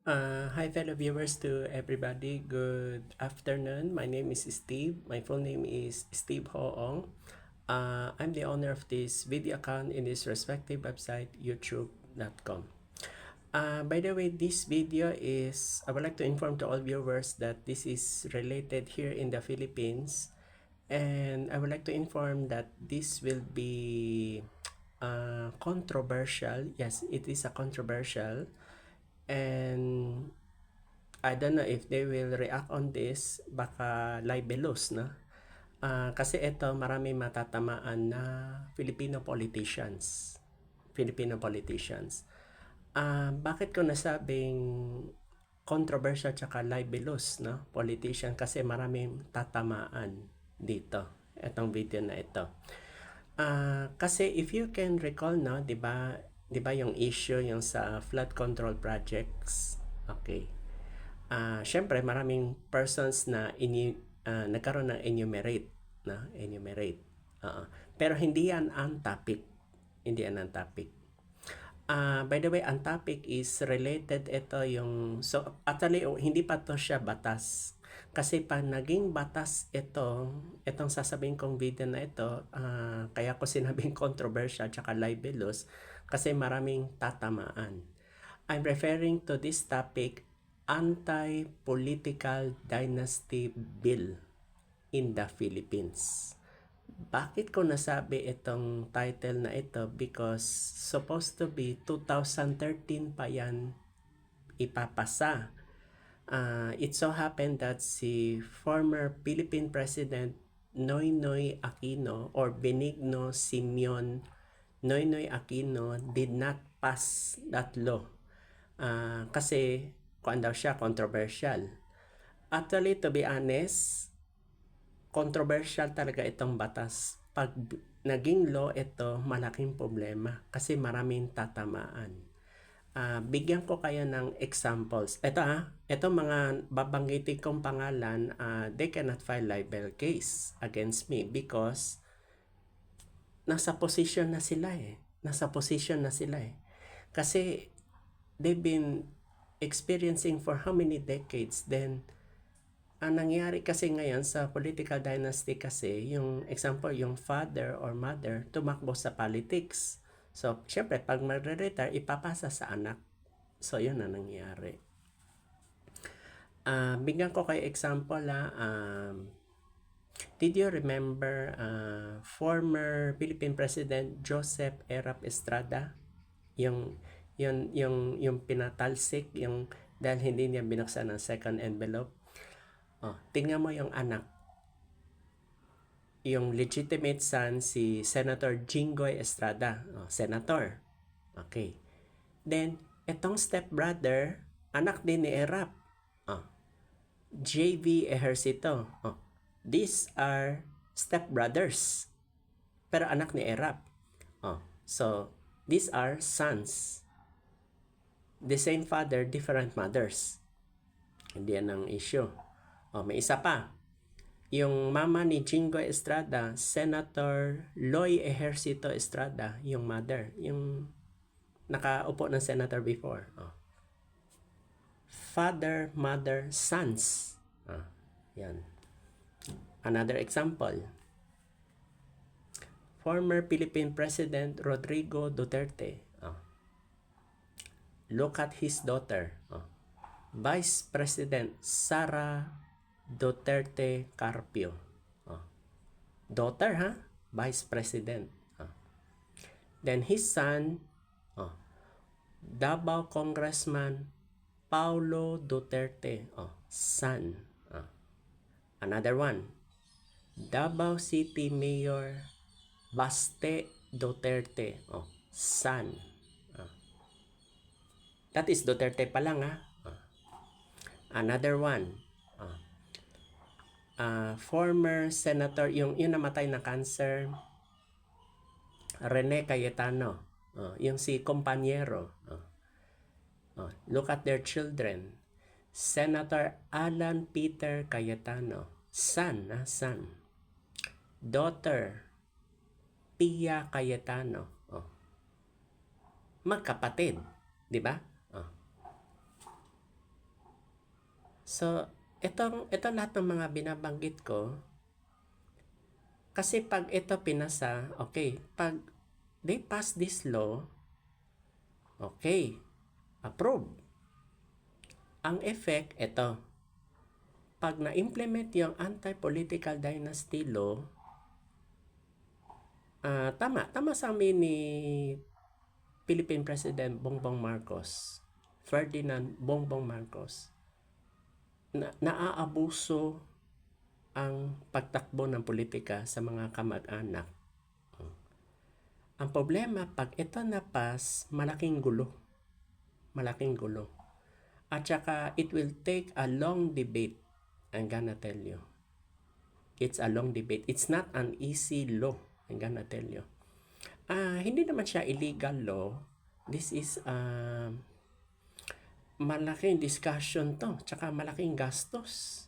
Hi fellow viewers to everybody. Good afternoon. My name is Steve. My full name is Steve Hoong. I'm the owner of this video account in this respective website, youtube.com. By the way, this video is, I would like to inform to all viewers that this is related here in the Philippines. And I would like to inform that this will be controversial. Yes, it is a controversial. And I don't know if they will react on this, baka libelous, no? Kasi ito, marami matatamaan na Filipino politicians. Filipino politicians. Bakit ko nasabing controversial tsaka libelous, no? Politician, kasi maraming tatamaan dito. Itong video na ito. Kasi if you can recall, no, 'di ba yung issue yung sa flood control projects. Okay. Syempre maraming persons na nagkaroon ng enumerate, na enumerate. Pero hindi yan ang topic. Hindi yan ang topic. By the way, ang topic is related ito yung, so actually hindi pa to siya batas. Kasi pag naging batas itong sasabihin kong video na ito, kaya ko sinabing controversial tsaka libelous, kasi maraming tatamaan. I'm referring to this topic, Anti-Political Dynasty Bill in the Philippines. Bakit ko nasabi itong title na ito? Because supposed to be 2013 pa yan ipapasa. It so happened that si former Philippine President Noynoy Aquino or Benigno Simeon Noynoy Aquino did not pass that law. Kasi kung daw siya controversial. Actually, to be honest, controversial talaga itong batas. Pag naging law ito, malaking problema kasi maraming tatamaan. Bigyan ko kayo ng examples. Ito mga babanggitin kong pangalan, they cannot file libel case against me because nasa position na sila eh. Nasa position na sila eh. Kasi they've been experiencing for how many decades, then ang nangyari kasi ngayon sa political dynasty kasi, yung example, yung father or mother tumakbo sa politics. So, syempre, pag magre-retire, ipapasa sa anak. So, yun na nangyari. Bigyan ko kayo example, did you remember former Philippine President Joseph Erap Estrada? Yung pinatalsik, yung dahil hindi niya binuksan ng second envelope. Tingnan mo yung anak. Yung legitimate son, si Senator Jinggoy Estrada. Senator. Okay. Then, itong stepbrother, anak din ni Erap. JV Ejercito. These are stepbrothers. Pero anak ni Erap. So, these are sons. The same father, different mothers. Hindi yan ang issue. May isa pa. Yung mama ni Jinggoy Estrada, Senator Loy Ejercito Estrada, yung mother, yung nakaupo ng senator before. Father, mother, sons. Yan. Another example. Former Philippine President Rodrigo Duterte. Look at his daughter. Vice President Sara Duterte Carpio. Daughter, ha? Vice President. Then his son, Davao Congressman Paulo Duterte. Son. Another one. Davao City Mayor Baste Duterte. Son. That is Duterte pa lang, ha? Another one. Former Senator, yung namatay na cancer, Rene Cayetano. Yung si Compañero. Look at their children. Senator Alan Peter Cayetano. Son. Daughter, Pia Cayetano. Magkapatid. Di ba? So, ito lahat ng mga binabanggit ko, kasi pag ito pinasa, okay, pag they pass this law, okay, approve. Ang effect, ito, pag na-implement yung anti-political dynasty law, tama sa amin ni Philippine President Bongbong Marcos, Ferdinand Bongbong Marcos, naaabuso ang pagtakbo ng politika sa mga kamag-anak. Ang problema, pag ito na-pass, malaking gulo. Malaking gulo. At saka, it will take a long debate. I'm gonna tell you. It's a long debate. It's not an easy law. I'm gonna tell you. Hindi naman siya illegal law. This is malaking discussion to. Tsaka malaking gastos.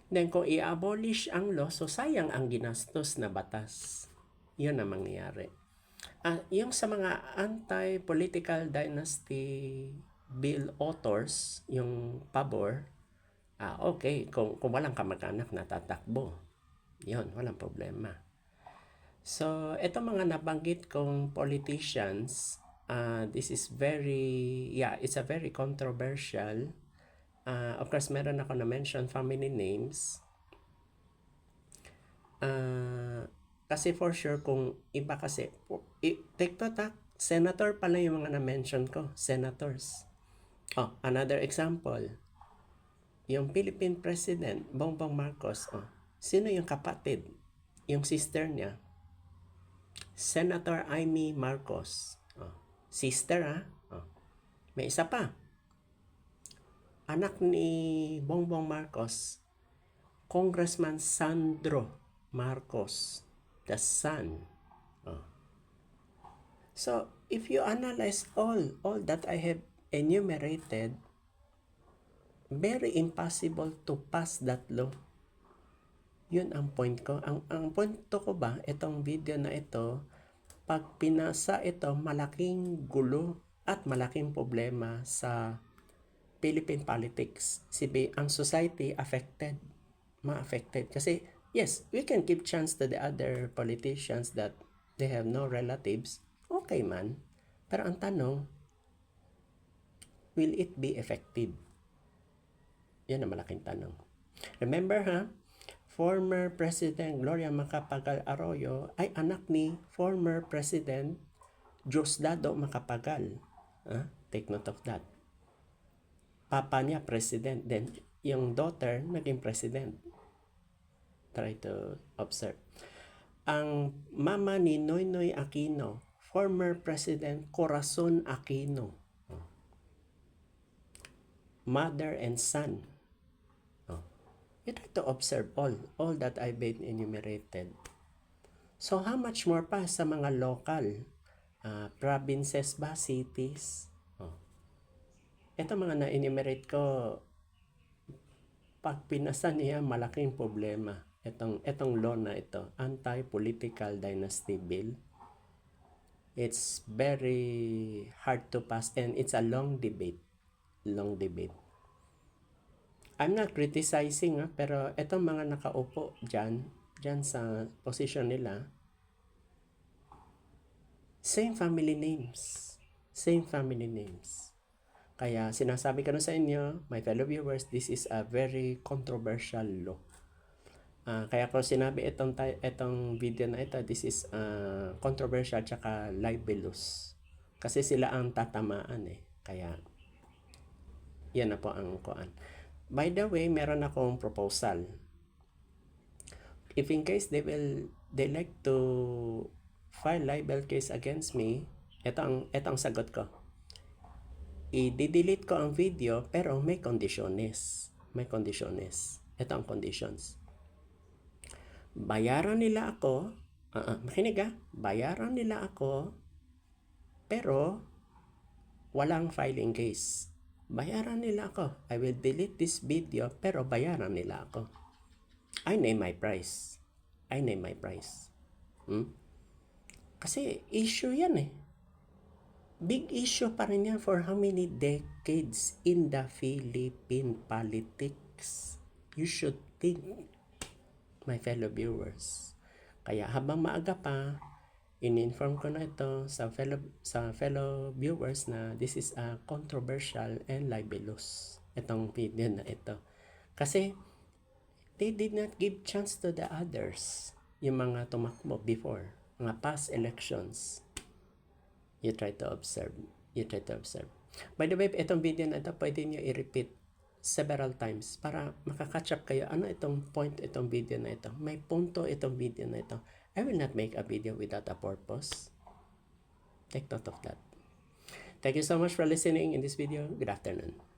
Then kung i-abolish ang law, so sayang ang ginastos na batas. Yun ang mangyayari. Yung sa mga anti-political dynasty bill authors, yung pabor, okay, kung walang kamag-anak natatakbo, yun, walang problema. So, ito mga nabanggit kong politicians, this is it's a very controversial. Of course, meron ako na-mention family names. Kasi for sure, kung iba kasi, take to senator pala yung mga na-mention ko, senators. Another example, yung Philippine President, Bongbong Marcos, sino yung kapatid? Yung sister niya, Senator Amy Marcos. Sister, May isa pa. Anak ni Bongbong Marcos, Congressman Sandro Marcos, the son. So, if you analyze all that I have enumerated, very impossible to pass that law. Yun ang point ko. Ang point ko ba, itong video na ito, pag pinasa ito, malaking gulo at malaking problema sa Philippine politics. Ang society ma-affected. Kasi, yes, we can give chance to the other politicians that they have no relatives. Okay man. Pero ang tanong, will it be effective? Yan ang malaking tanong. Remember former President Gloria Macapagal Arroyo ay anak ni former President Diosdado Macapagal. Take note of that. Papa niya president, then yung daughter naging president. Try to observe. Ang mama ni Noynoy Aquino, former President Corazon Aquino. Mother and son. You try to observe all that I've been enumerated. So how much more pa sa mga local provinces ba, cities? Ito mga na-enumerate ko, pag pinasa niya, malaking problema. Itong law na ito, anti-political dynasty bill. It's very hard to pass and it's a long debate. I'm not criticizing, pero itong mga nakaupo dyan sa position nila, same family names. Kaya sinasabi ko na sa inyo, my fellow viewers, this is a very controversial law. Kaya ko sinabi itong video na ito, this is controversial tsaka libelous. Kasi sila ang tatamaan Kaya, yan na po ang kuan. By the way, meron akong proposal. If in case they like to file libel case against me, ito ang sagot ko. I-delete ko ang video pero may conditions. Ito ang conditions. Bayaran nila ako, makinig bayaran nila ako pero walang filing case. Bayaran nila ako. I will delete this video pero bayaran nila ako. I name my price. Kasi issue yan Big issue pa rin yan for how many decades in the Philippine politic. mistakes. You should think, my fellow viewers. Kaya habang maaga pa, in-inform ko na ito sa fellow viewers na this is a controversial and libelous itong video na ito. Kasi they did not give chance to the others, yung mga tumakbo before, mga past elections. You try to observe. By the way, itong video na ito, pwede nyo i-repeat several times para makakatch up kayo. Ano itong point itong video na ito? May punto itong video na ito. I will not make a video without a purpose. Take note of that. Thank you so much for listening in this video. Good afternoon.